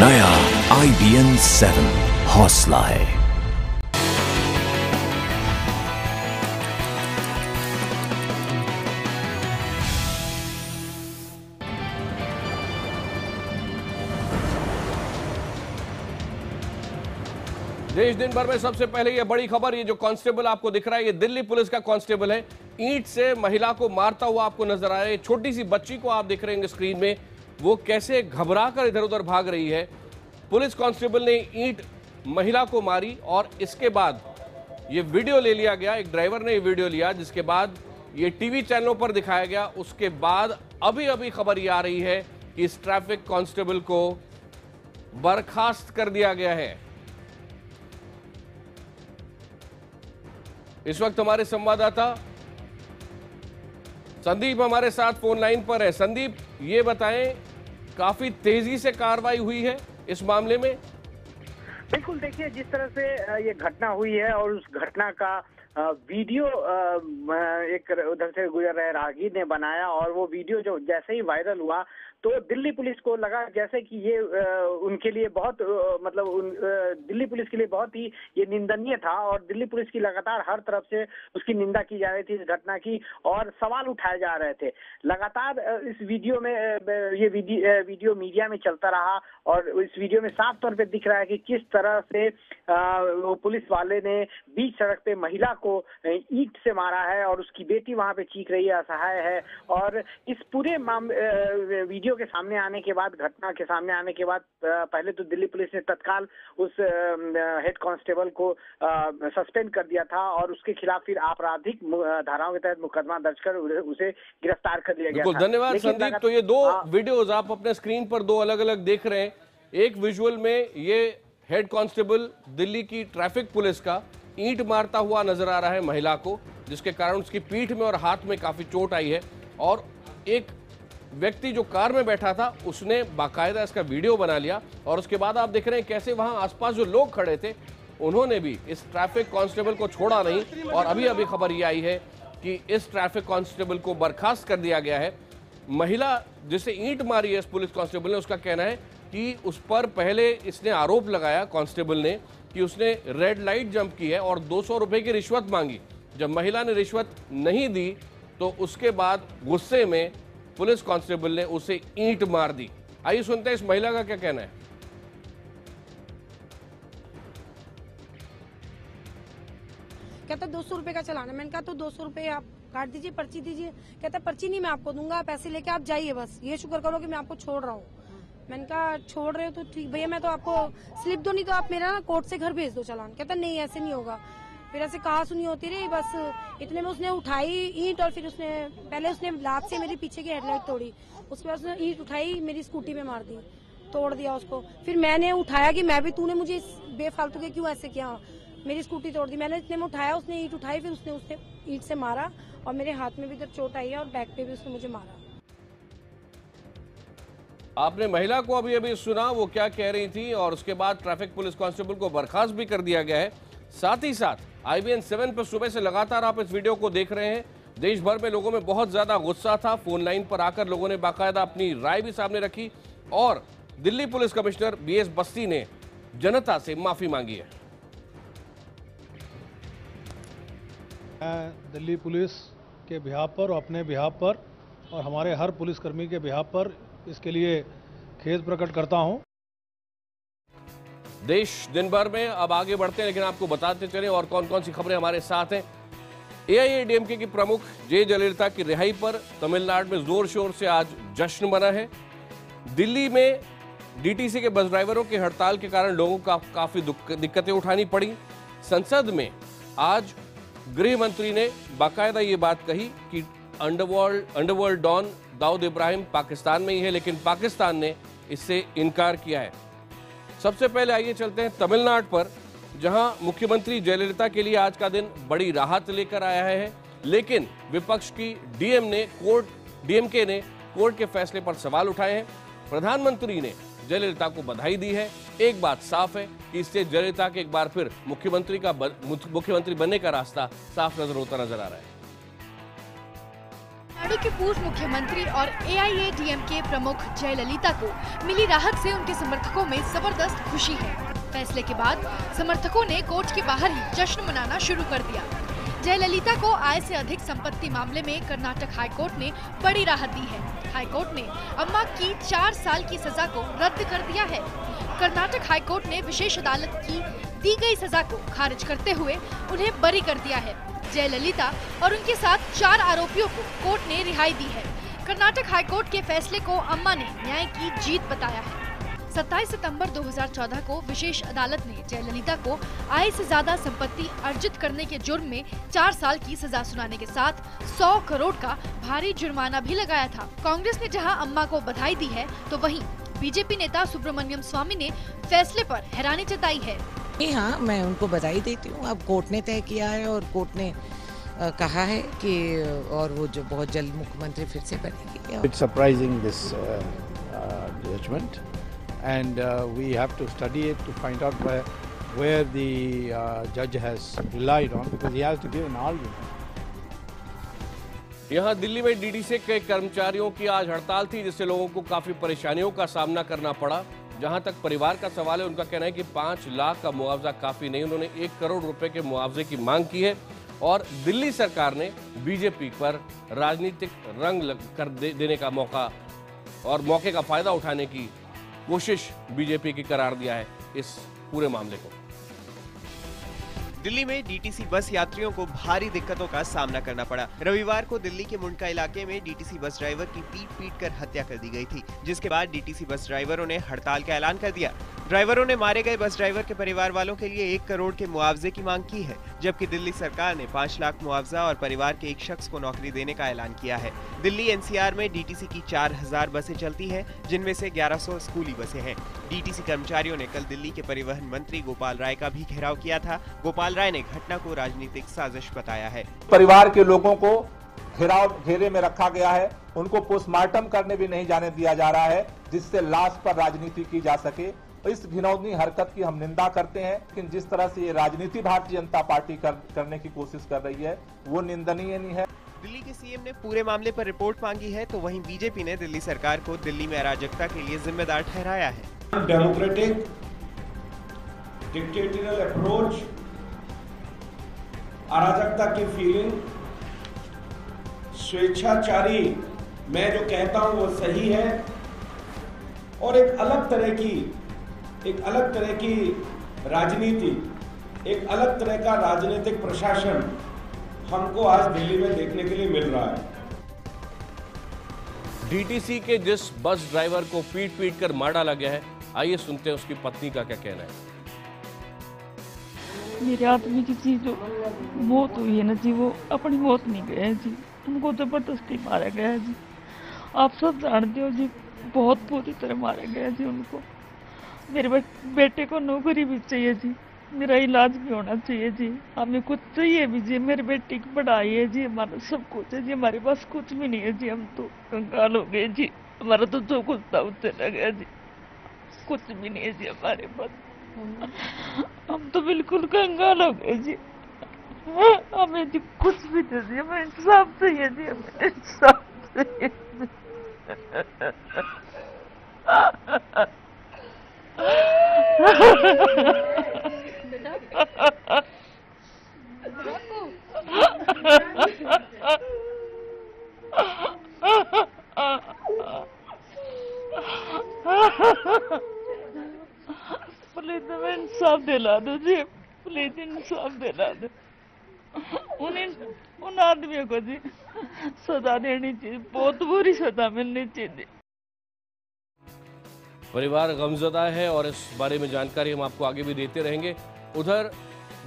नया IBN 7 हौसला है। देश दिन भर में सबसे पहले ये बड़ी खबर, ये जो कांस्टेबल आपको दिख रहा है, ये दिल्ली पुलिस का कांस्टेबल है। ईंट से महिला को मारता हुआ आपको नजर आ रहा है। छोटी सी बच्ची को आप देख रहे हैं स्क्रीन में, वो कैसे घबरा कर इधर उधर भाग रही है। पुलिस कांस्टेबल ने ईंट महिला को मारी और इसके बाद ये वीडियो ले लिया गया। एक ड्राइवर ने ये वीडियो लिया, जिसके बाद ये टीवी चैनलों पर दिखाया गया। उसके बाद अभी अभी खबर ये आ रही है कि इस ट्रैफिक कांस्टेबल को बर्खास्त कर दिया गया है। इस वक्त हमारे संवाददाता संदीप हमारे साथ फोन लाइन पर है। संदीप, ये बताएं, काफी तेजी से कार्रवाई हुई है इस मामले में? बिल्कुल, देखिए जिस तरह से ये घटना हुई है और उस घटना का वीडियो एक उधर से गुजर रहे राहगीर ने बनाया और वो वीडियो जो जैसे ही वायरल हुआ तो दिल्ली पुलिस को लगा जैसे कि ये उनके लिए बहुत दिल्ली पुलिस के लिए बहुत ही ये निंदनीय था और दिल्ली पुलिस की लगातार हर तरफ से उसकी निंदा की जा रही थी इस घटना की और सवाल उठाए जा रहे थे। लगातार इस वीडियो में ये वीडियो मीडिया में चलता रहा और इस वीडियो में साफ तौर पे दिख रहा है कि किस तरह से वो पुलिस वाले ने बीच सड़क पे महिला को ईंट से मारा है और उसकी बेटी वहां पे चीख रही है, असहाय है। और इस पूरे वीडियो के सामने आने के बाद, घटना के सामने आने के बाद पहले तो दिल्ली पुलिस ने तत्काल उस हेड कांस्टेबल को सस्पेंड कर दिया था और उसके खिलाफ फिर आपराधिक धाराओं के तहत मुकदमा दर्ज कर उसे गिरफ्तार कर लिया गया था। धन्यवाद संदीप। तो ये दो वीडियोस आप अपने स्क्रीन पर दो अलग अलग देख रहे हैं। एक विजुअल में ये हेड कांस्टेबल दिल्ली की ट्रैफिक पुलिस का ईंट मारता हुआ नजर आ रहा है महिला को, जिसके कारण उसकी पीठ में और हाथ में काफी चोट आई है। और एक व्यक्ति जो कार में बैठा था उसने बाकायदा इसका वीडियो बना लिया और उसके बाद आप देख रहे हैं कैसे वहां आसपास जो लोग खड़े थे उन्होंने भी इस ट्रैफिक कांस्टेबल को छोड़ा नहीं। और अभी अभी खबर ये आई है कि इस ट्रैफिक कांस्टेबल को बर्खास्त कर दिया गया है। महिला जिसे ईंट मारी है इस पुलिस कांस्टेबल ने, उसका कहना है कि उस पर पहले इसने आरोप लगाया कांस्टेबल ने कि उसने रेड लाइट जंप की है और 200 रुपए की रिश्वत मांगी। जब महिला ने रिश्वत नहीं दी तो उसके बाद गुस्से में पुलिस कांस्टेबल ने उसे ईंट मार दी। आइए सुनते हैं इस महिला का क्या कहना है। कहता 200 रुपए का चलाना। मैंने कहा तो 200 रुपए आप काट दीजिए, पर्ची दीजिए। कहता पर्ची नहीं मैं आपको दूंगा, आप पैसे लेके आप जाइए, बस ये शुक्र करो कि मैं आपको छोड़ रहा हूँ। मैंने कहा छोड़ रहे हो तो ठीक भैया, मैं तो आपको स्लिप दो, नहीं तो आप मेरा ना कोर्ट से घर भेज दो चालान। कहता नहीं ऐसे नहीं होगा। फिर ऐसे कहा सुनी होती रही, बस इतने में उसने उठाई ईंट और फिर पहले उसने लात से मेरे पीछे की हेडलाइट तोड़ी, उसके बाद उसने ईंट उठाई मेरी स्कूटी पे मार दी, तोड़ दिया उसको। फिर मैंने उठाया कि मैं भी, तूने मुझे बेफालतू के क्यों ऐसे किया, मेरी स्कूटी तोड़ दी। मैंने इतने में उठाया, उसने ईंट उठाई, फिर उसने ईंट से मारा और मेरे हाथ में भी इधर चोट आई है और बैक पे भी उसने मुझे मारा। आपने महिला को अभी अभी सुना वो क्या कह रही थी और उसके बाद ट्रैफिक पुलिस कांस्टेबल को बर्खास्त भी कर दिया गया है। साथ ही साथ IBN 7 पर सुबह से लगातार आप इस वीडियो को देख रहे हैं। देश भर में लोगों में बहुत ज्यादा गुस्सा था। फोन लाइन पर आकर लोगों ने बाकायदा अपनी राय भी सामने रखी और दिल्ली पुलिस कमिश्नर BS बस्ती ने जनता से माफी मांगी है। मैं दिल्ली पुलिस के बिहाफ पर और अपने बिहाफ पर और हमारे हर पुलिसकर्मी के बिहाफ पर इसके लिए खेद प्रकट करता हूं। देश दिन भर में अब आगे बढ़ते हैं, लेकिन आपको बताते चले और कौन कौन सी खबरें हमारे साथ हैं। AIADMK की प्रमुख J. जयललिता की रिहाई पर तमिलनाडु में जोर शोर से आज जश्न मना है। दिल्ली में DTC के बस ड्राइवरों की हड़ताल के कारण लोगों को काफी दिक्कतें उठानी पड़ी। संसद में आज गृह मंत्री ने बाकायदा ये बात कही कि अंडरवर्ल्ड डॉन दाऊद इब्राहिम पाकिस्तान में ही है, लेकिन पाकिस्तान ने इससे इनकार किया है। सबसे पहले आइए चलते हैं तमिलनाडु पर, जहां मुख्यमंत्री जयललिता के लिए आज का दिन बड़ी राहत लेकर आया है। लेकिन विपक्ष की DMK ने कोर्ट के फैसले पर सवाल उठाए हैं। प्रधानमंत्री ने जयललिता को बधाई दी है। एक बात साफ है कि इससे जयललिता के एक बार फिर मुख्यमंत्री बनने का रास्ता साफ नजर आ रहा है। तमिलनाडु के पूर्व मुख्यमंत्री और AIADMK प्रमुख जयललिता को मिली राहत से उनके समर्थकों में जबरदस्त खुशी है। फैसले के बाद समर्थकों ने कोर्ट के बाहर ही जश्न मनाना शुरू कर दिया। जयललिता को आय से अधिक संपत्ति मामले में कर्नाटक हाईकोर्ट ने बड़ी राहत दी है। हाईकोर्ट ने अम्मा की 4 साल की सजा को रद्द कर दिया है। कर्नाटक हाईकोर्ट ने विशेष अदालत की दी गई सजा को खारिज करते हुए उन्हें बरी कर दिया है। जयललिता और उनके साथ 4 आरोपियों को कोर्ट ने रिहाई दी है। कर्नाटक हाईकोर्ट के फैसले को अम्मा ने न्याय की जीत बताया है। 27 सितंबर 2014 को विशेष अदालत ने जयललिता को आय से ज्यादा संपत्ति अर्जित करने के जुर्म में 4 साल की सजा सुनाने के साथ 100 करोड़ का भारी जुर्माना भी लगाया था। कांग्रेस ने जहां अम्मा को बधाई दी है, तो वहीं बीजेपी नेता सुब्रमण्यम स्वामी ने फैसले पर हैरानी जताई है। हाँ, मैं उनको बधाई देती हूँ। अब कोर्ट ने तय किया है और कोर्ट ने कहा है कि और वो जो बहुत जल्द मुख्यमंत्री फिर से बनेगी। It's surprising this judgment, and we have to study it to find out where the judge has relied on, because he has to give an argument. यहाँ दिल्ली में DDC के कर्मचारियों की आज हड़ताल थी, जिससे लोगों को काफी परेशानियों का सामना करना पड़ा। जहां तक परिवार का सवाल है, उनका कहना है कि 5 लाख का मुआवजा काफी नहीं, उन्होंने 1 करोड़ रुपए के मुआवजे की मांग की है और दिल्ली सरकार ने बीजेपी पर राजनीतिक रंग कर देने का मौके का फायदा उठाने की कोशिश बीजेपी की करार दिया है इस पूरे मामले को। दिल्ली में DTC बस यात्रियों को भारी दिक्कतों का सामना करना पड़ा। रविवार को दिल्ली के मुंडका इलाके में DTC बस ड्राइवर की पीट कर हत्या कर दी गई थी, जिसके बाद DTC बस ड्राइवरों ने हड़ताल का ऐलान कर दिया। ड्राइवरों ने मारे गए बस ड्राइवर के परिवार वालों के लिए 1 करोड़ के मुआवजे की मांग की है, जबकि दिल्ली सरकार ने 5 लाख मुआवजा और परिवार के एक शख्स को नौकरी देने का ऐलान किया है। दिल्ली NCR में DTC की 4000 बसें चलती हैं, जिनमें से 1100 स्कूली बसें हैं। DTC कर्मचारियों ने कल दिल्ली के परिवहन मंत्री गोपाल राय का भी घेराव किया था। गोपाल राय ने घटना को राजनीतिक साजिश बताया है। परिवार के लोगों को घेरे में रखा गया है, उनको पोस्टमार्टम करने भी नहीं जाने दिया जा रहा है, जिससे लाश पर राजनीति की जा सके। इस घिनौनी हरकत की हम निंदा करते हैं, लेकिन जिस तरह से ये राजनीति भारतीय जनता पार्टी करने की कोशिश कर रही है, वो निंदनीय नहीं है। दिल्ली के CM ने पूरे मामले पर रिपोर्ट मांगी है, तो वहीं बीजेपी ने दिल्ली सरकार को दिल्ली में अराजकता के लिए जिम्मेदार ठहराया है। डेमोक्रेटिक डिक्टेटोरियल अप्रोच, अराजकता की फीलिंग, स्वेच्छाचारी, मैं जो कहता हूं वो सही है, और एक अलग तरह की राजनीति, एक अलग तरह का राजनीतिक प्रशासन हमको आज दिल्ली में देखने के लिए मिल रहा है। DTC के जिस बस ड्राइवर को पीट कर मार डाला गया है, आइए सुनते हैं उसकी पत्नी का क्या कहना है। मेरे आदमी की जी जो मौत हुई है ना जी, वो अपनी मौत नहीं गए हैं जी, उनको जबरदस्ती मारा गया है जी। आप सब जानते हो जी, बहुत बुरी तरह मारा गया जी उनको। मेरे बेटे को नौकरी भी चाहिए जी, मेरा इलाज भी होना चाहिए जी, हमें कुछ चाहिए भी जी, मेरे बेटे की पढ़ाई है जी, हमारा सब कुछ है जी, हमारे पास कुछ भी नहीं है जी। हम तो कंगाल हो गए जी, हमारा तो जो कुछ था उससे लग गया जी, कुछ भी नहीं है जी हमारे पास। हम तो बिल्कुल कंगाल हो गए जी, हमें जी कुछ भी दे दिए, हमें इंसाफ चाहिए जी, हमें इंसाफ चाहिए। प्लीज हमें इंसाफ दिला दो जी, प्लीज इंसाफ दिला दो। उन आदमियों को जी सजा देनी चाहिए, बहुत बुरी सजा मिलनी चाहिए। परिवार गमजदा है और इस बारे में जानकारी हम आपको आगे भी देते रहेंगे। उधर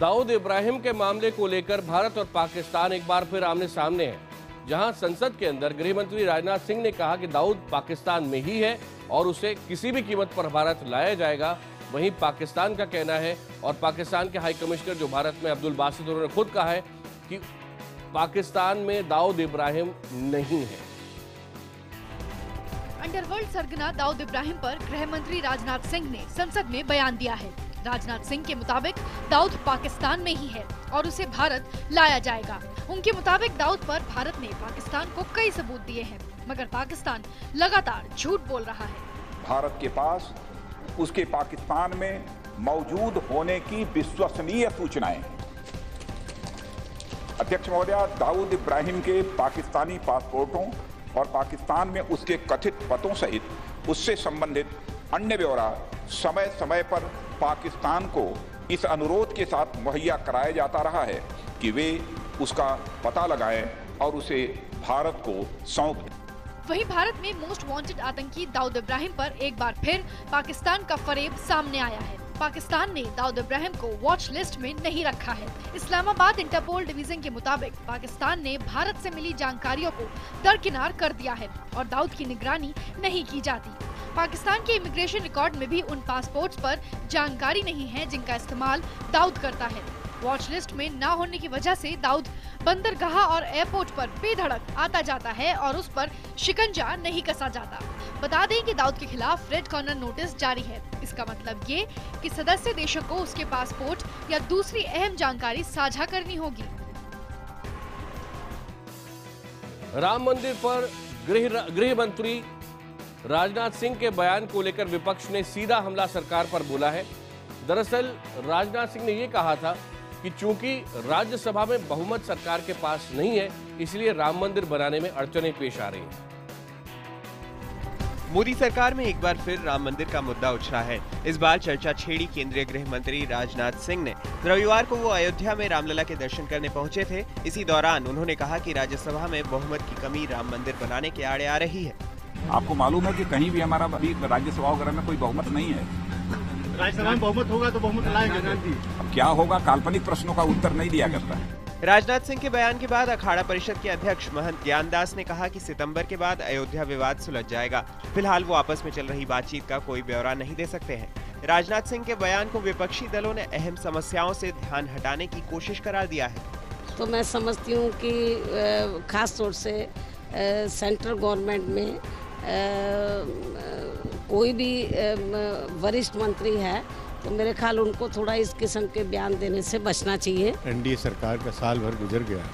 दाऊद इब्राहिम के मामले को लेकर भारत और पाकिस्तान एक बार फिर आमने सामने है, जहां संसद के अंदर गृह मंत्री राजनाथ सिंह ने कहा कि दाऊद पाकिस्तान में ही है और उसे किसी भी कीमत पर भारत लाया जाएगा। वहीं पाकिस्तान का कहना है, और पाकिस्तान के हाई कमिश्नर जो भारत में अब्दुल बासित, उन्होंने खुद कहा है कि पाकिस्तान में दाऊद इब्राहिम नहीं है। अंडरवर्ल्ड सरगना दाऊद इब्राहिम पर गृह मंत्री राजनाथ सिंह ने संसद में बयान दिया है। राजनाथ सिंह के मुताबिक दाऊद पाकिस्तान में ही है और उसे भारत लाया जाएगा। उनके मुताबिक दाऊद पर भारत ने पाकिस्तान को कई सबूत दिए हैं, मगर पाकिस्तान लगातार झूठ बोल रहा है। भारत के पास उसके पाकिस्तान में मौजूद होने की विश्वसनीय सूचनाएं हैं। अध्यक्ष महोदय, दाऊद इब्राहिम के पाकिस्तानी पासपोर्टों और पाकिस्तान में उसके कथित पतों सहित उससे संबंधित अन्य ब्यौरा समय समय पर पाकिस्तान को इस अनुरोध के साथ मुहैया कराया जाता रहा है कि वे उसका पता लगाएं और उसे भारत को सौंप दें। वहीं भारत में मोस्ट वांटेड आतंकी दाऊद इब्राहिम पर एक बार फिर पाकिस्तान का फरेब सामने आया है। पाकिस्तान ने दाऊद इब्राहिम को वॉच लिस्ट में नहीं रखा है। इस्लामाबाद इंटरपोल डिवीजन के मुताबिक पाकिस्तान ने भारत से मिली जानकारियों को दरकिनार कर दिया है और दाऊद की निगरानी नहीं की जाती। पाकिस्तान के इमिग्रेशन रिकॉर्ड में भी उन पासपोर्ट्स पर जानकारी नहीं है जिनका इस्तेमाल दाऊद करता है। वॉच लिस्ट में न होने की वजह से दाऊद बंदरगाह और एयरपोर्ट पर बेधड़क आता जाता है और उस पर शिकंजा नहीं कसा जाता। बता दें कि दाऊद के खिलाफ रेड कॉर्नर नोटिस जारी है। इसका मतलब ये कि सदस्य देशों को उसके पासपोर्ट या दूसरी अहम जानकारी साझा करनी होगी। राम मंदिर पर गृह मंत्री राजनाथ सिंह के बयान को लेकर विपक्ष ने सीधा हमला सरकार पर बोला है। दरअसल राजनाथ सिंह ने ये कहा था कि चूंकि राज्यसभा में बहुमत सरकार के पास नहीं है, इसलिए राम मंदिर बनाने में अड़चनें पेश आ रही हैं। मोदी सरकार में एक बार फिर राम मंदिर का मुद्दा उछला है। इस बार चर्चा छेड़ी केंद्रीय गृह मंत्री राजनाथ सिंह ने। रविवार को वो अयोध्या में रामलला के दर्शन करने पहुंचे थे। इसी दौरान उन्होंने कहा कि राज्यसभा में बहुमत की कमी राम मंदिर बनाने के आड़े आ रही है। आपको मालूम है कि कहीं भी हमारा राज्यसभा वगैरह में कोई बहुमत नहीं है। राज्यसभा में बहुमत होगा तो बहुमत लाएंगे। अब क्या होगा, काल्पनिक प्रश्नों का उत्तर नहीं दिया करता है। राजनाथ सिंह के बयान के बाद अखाड़ा परिषद के अध्यक्ष महंत ज्ञानदास ने कहा कि सितंबर के बाद अयोध्या विवाद सुलझ जाएगा। फिलहाल वो आपस में चल रही बातचीत का कोई ब्यौरा नहीं दे सकते हैं। राजनाथ सिंह के बयान को विपक्षी दलों ने अहम समस्याओं से ध्यान हटाने की कोशिश करार दिया है। तो मैं समझती हूँ कि खास तौर से सेंट्रल गवर्नमेंट में कोई भी वरिष्ठ मंत्री है तो मेरे ख्याल उनको थोड़ा इस किस्म के बयान देने से बचना चाहिए। एनडीए सरकार का साल भर गुजर गया,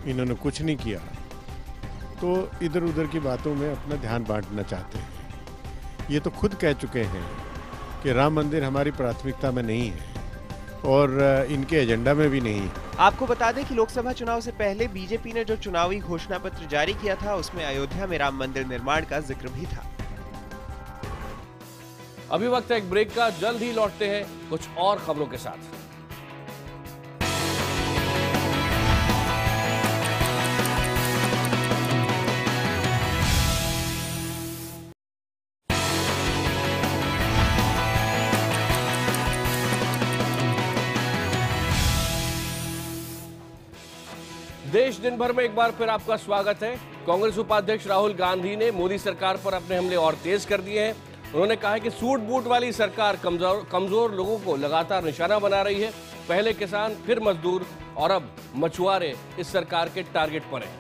इन्होंने कुछ नहीं किया, तो इधर उधर की बातों में अपना ध्यान बांटना चाहते हैं। ये तो खुद कह चुके हैं कि राम मंदिर हमारी प्राथमिकता में नहीं है और इनके एजेंडा में भी नहीं। आपको बता दें कि लोकसभा चुनाव से पहले बीजेपी ने जो चुनावी घोषणा पत्र जारी किया था, उसमें अयोध्या में राम मंदिर निर्माण का जिक्र भी था। अभी वक्त है एक ब्रेक का, जल्द ही लौटते हैं कुछ और खबरों के साथ। देश दिन भर में एक बार फिर आपका स्वागत है। कांग्रेस उपाध्यक्ष राहुल गांधी ने मोदी सरकार पर अपने हमले और तेज कर दिए हैं। उन्होंने कहा है कि सूट बूट वाली सरकार कमजोर लोगों को लगातार निशाना बना रही है। पहले किसान, फिर मजदूर और अब मछुआरे इस सरकार के टारगेट पर हैं।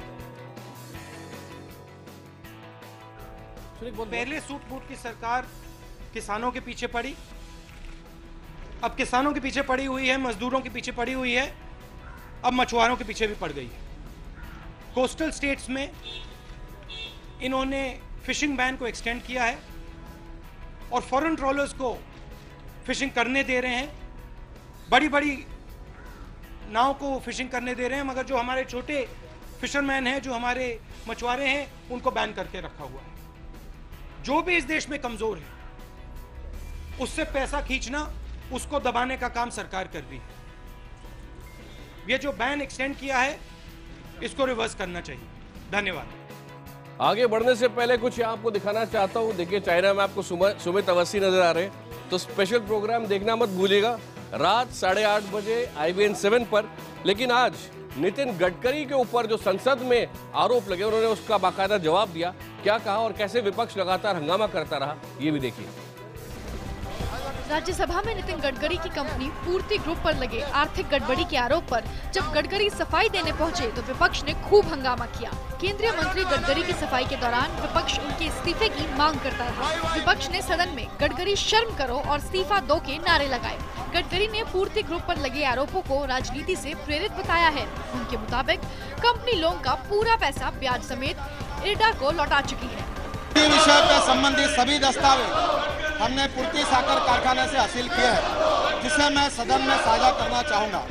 पहले सूट बूट की सरकार किसानों के पीछे पड़ी, अब किसानों के पीछे पड़ी हुई है, मजदूरों के पीछे पड़ी हुई है, अब मछुआरों के पीछे भी पड़ गई है। कोस्टल स्टेट्स में इन्होंने फिशिंग बैन को एक्सटेंड किया है और फॉरेन ट्रॉलर्स को फिशिंग करने दे रहे हैं। बड़ी बड़ी नाव को फिशिंग करने दे रहे हैं, मगर जो हमारे छोटे फिशरमैन हैं, जो हमारे मछुआरे हैं, उनको बैन करके रखा हुआ है। जो भी इस देश में कमजोर है उससे पैसा खींचना, उसको दबाने का काम सरकार कर रही है। ये जो बैन एक्सटेंड किया है इसको रिवर्स करना चाहिए। धन्यवाद। आगे बढ़ने से पहले कुछ आपको दिखाना चाहता हूं। देखिए, चाइना में आपको सुमित अवस्थी नजर आ रहे हैं, तो स्पेशल प्रोग्राम देखना मत भूलिएगा रात 8:30 बजे IBN 7 पर। लेकिन आज नितिन गडकरी के ऊपर जो संसद में आरोप लगे, उन्होंने उसका बाकायदा जवाब दिया। क्या कहा और कैसे विपक्ष लगातार हंगामा करता रहा, ये भी देखिए। राज्यसभा में नितिन गडकरी की कंपनी पूर्ति ग्रुप पर लगे आर्थिक गड़बड़ी के आरोप पर जब गडकरी सफाई देने पहुंचे तो विपक्ष ने खूब हंगामा किया। केंद्रीय मंत्री गडकरी की सफाई के दौरान विपक्ष उनके इस्तीफे की मांग करता रहा। विपक्ष ने सदन में गडकरी शर्म करो और इस्तीफा दो के नारे लगाए। गडकरी ने पूर्ति ग्रुप पर लगे आरोपों को राजनीति से प्रेरित बताया है। उनके मुताबिक कंपनी लोन का पूरा पैसा ब्याज समेत इरडा को लौटा चुकी है। विषय पर संबंधित सभी दस्तावेज हमने पूर्ति साकर कारखाने से हासिल किए हैं, जिसे मैं सदन में साझा करना चाहूँगा।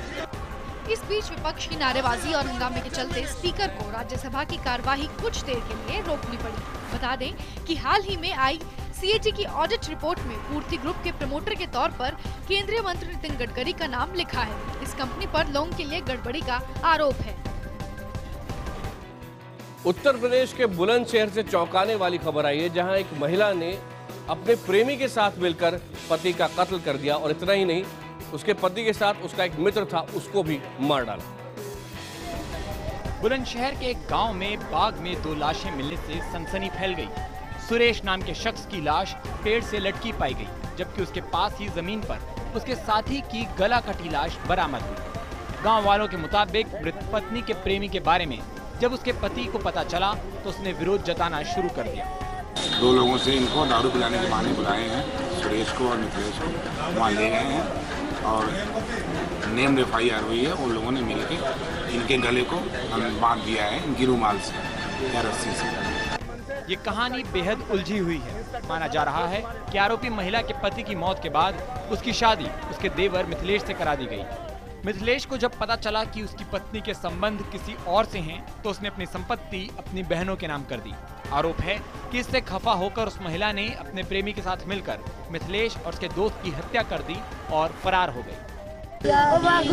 इस बीच विपक्ष की नारेबाजी और हंगामे के चलते स्पीकर को राज्यसभा की कार्यवाही कुछ देर के लिए रोकनी पड़ी। बता दें कि हाल ही में आई सीएजी की ऑडिट रिपोर्ट में पूर्ति ग्रुप के प्रमोटर के तौर पर केंद्रीय मंत्री नितिन गडकरी का नाम लिखा है। इस कंपनी पर लोन के लिए गड़बड़ी का आरोप है। उत्तर प्रदेश के बुलंदशहर से चौंकाने वाली खबर आई है, जहां एक महिला ने अपने प्रेमी के साथ मिलकर पति का कत्ल कर दिया और इतना ही नहीं, उसके पति के साथ उसका एक मित्र था, उसको भी मार डाला। बुलंदशहर के एक गांव में बाग में 2 लाशें मिलने से सनसनी फैल गई। सुरेश नाम के शख्स की लाश पेड़ से लटकी पाई गई, जबकि उसके पास ही जमीन पर उसके साथी की गला कटी लाश बरामद हुई। गांव वालों के मुताबिक मृत पत्नी के प्रेमी के बारे में जब उसके पति को पता चला तो उसने विरोध जताना शुरू कर दिया। 2 लोगों से इनको दारू पिलाने के बहाने बुलाए हैं, सुरेश को और मिथिलेश को वहाँ ले गए हैं और नेम FIR हुई है। उन लोगों ने मिलकर इनके गले को बांध दिया है इनकी रुमाल से या रस्सी से। ये कहानी बेहद उलझी हुई है। माना जा रहा है कि आरोपी महिला के पति की मौत के बाद उसकी शादी उसके देवर मिथिलेश से करा दी गई। मिथिलेश को जब पता चला कि उसकी पत्नी के संबंध किसी और से हैं, तो उसने अपनी संपत्ति अपनी बहनों के नाम कर दी। आरोप है कि इससे खफा होकर उस महिला ने अपने प्रेमी के साथ मिलकर मिथिलेश और उसके दोस्त की हत्या कर दी और फरार हो गई।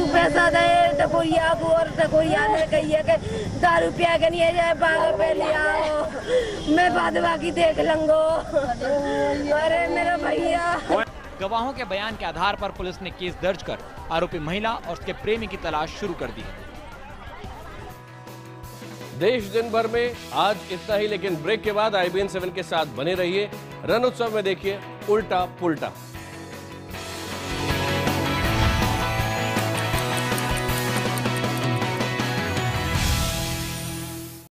पैसा दे तो कोई आगू और तो कोई आने कहिए के दारू पिया के नहीं जाए बाग पे ले आओ, मैं बाद बाकी देख लूंगो। अरे मेरा भैया। गवाहों के बयान के आधार पर पुलिस ने केस दर्ज कर आरोपी महिला और उसके प्रेमी की तलाश शुरू कर दी है। देश दिन भर में आज इतना ही, लेकिन ब्रेक के बाद IBN 7 के साथ बने रहिए। रण उत्सव में देखिए उल्टा पुल्टा।